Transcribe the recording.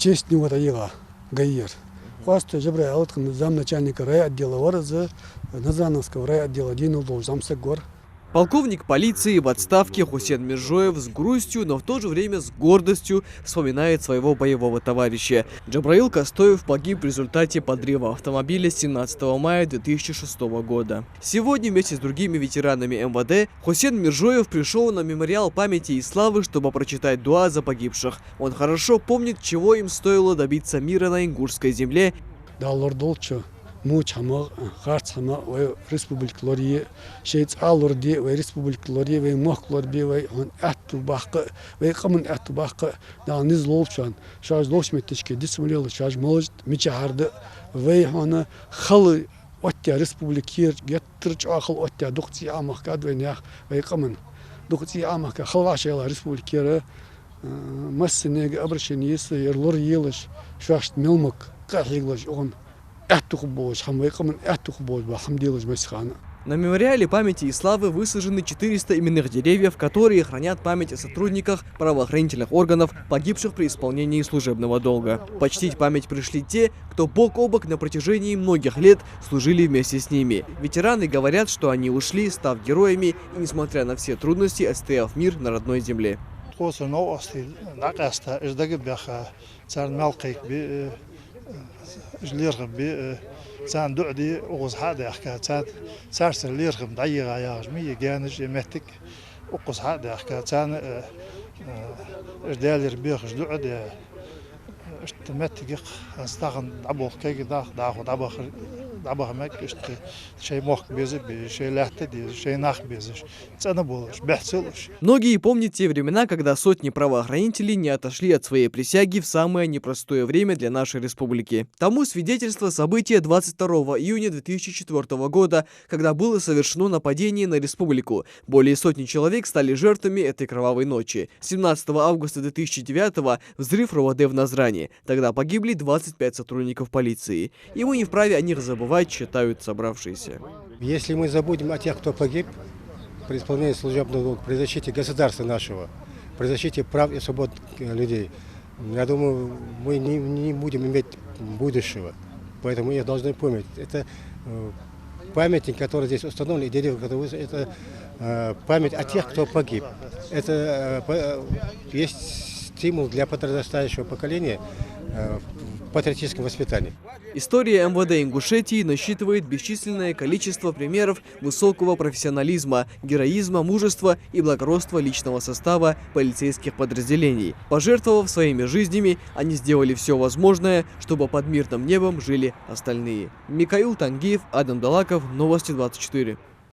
честь него таига гаир. Хвастаю Джабраил, замначальника райотдела Вораза, Назановского райотдела Динул Замсагор. Полковник полиции в отставке Хусен Миржоев с грустью, но в то же время с гордостью вспоминает своего боевого товарища. Джабраил Костоев погиб в результате подрыва автомобиля 17 мая 2006 года. Сегодня вместе с другими ветеранами МВД Хусен Миржоев пришел на мемориал памяти и славы, чтобы прочитать дуа за погибших. Он хорошо помнит, чего им стоило добиться мира на ингушской земле. Мучама, Харцама, Республика Лория, Шейц Алурди, Республика Лория, Мохлорби, он Атубаха, Камен Атубаха, да низ лолчан, шаж лошметички, дисмулил, шаж молот, Мичарда, Вейхана, Халы, Оття Республикир, Геттрч Ахал, Оття, Духти Амахка, Двенях, Вейкамен, Духти Амахка, Халвашела, Республикира, Массинег, Абрашинис, Лориелыш, Шаш Милмак, Кахиглаш, он. На мемориале памяти и славы высажены 400 именных деревьев, которые хранят память о сотрудниках правоохранительных органов, погибших при исполнении служебного долга. Почтить память пришли те, кто бок о бок на протяжении многих лет служили вместе с ними. Ветераны говорят, что они ушли, став героями, и, несмотря на все трудности, отстояв мир на родной земле. جليرغم بي تان دعدي وغز هذا حكا تان ليرغم ضيقة يا جميع جانج يمتك وغز هذا حكا تان جدالير بيخ جدعدي اشتمتك استغن دعبوخ كي داخو دعبوخ ماك اشت شيء موخ بيزي شيء لاحتدي شيء ناخ بيزيش تانا بولش بحثلش. Многие помнят те времена, когда сотни правоохранителей не отошли от своей присяги в самое непростое время для нашей республики. Тому свидетельство события 22 июня 2004 года, когда было совершено нападение на республику. Более сотни человек стали жертвами этой кровавой ночи. 17 августа 2009 взрыв РОВД в Назране. Тогда погибли 25 сотрудников полиции. И мы не вправе о них забывать, считают собравшиеся. Если мы забудем о тех, кто погиб при исполнении служебного долга, при защите государства нашего, при защите прав и свобод людей, я думаю, мы не будем иметь будущего. Поэтому их должны помнить. Это памятник, который здесь установлен, и деревья, это память о тех, кто погиб. Это есть стимул для подрастающего поколения в патриотическом воспитании. История МВД Ингушетии насчитывает бесчисленное количество примеров высокого профессионализма, героизма, мужества и благородства личного состава полицейских подразделений. Пожертвовав своими жизнями, они сделали все возможное, чтобы под мирным небом жили остальные. Микаил Тангиев, Адам Далаков, Новости 24.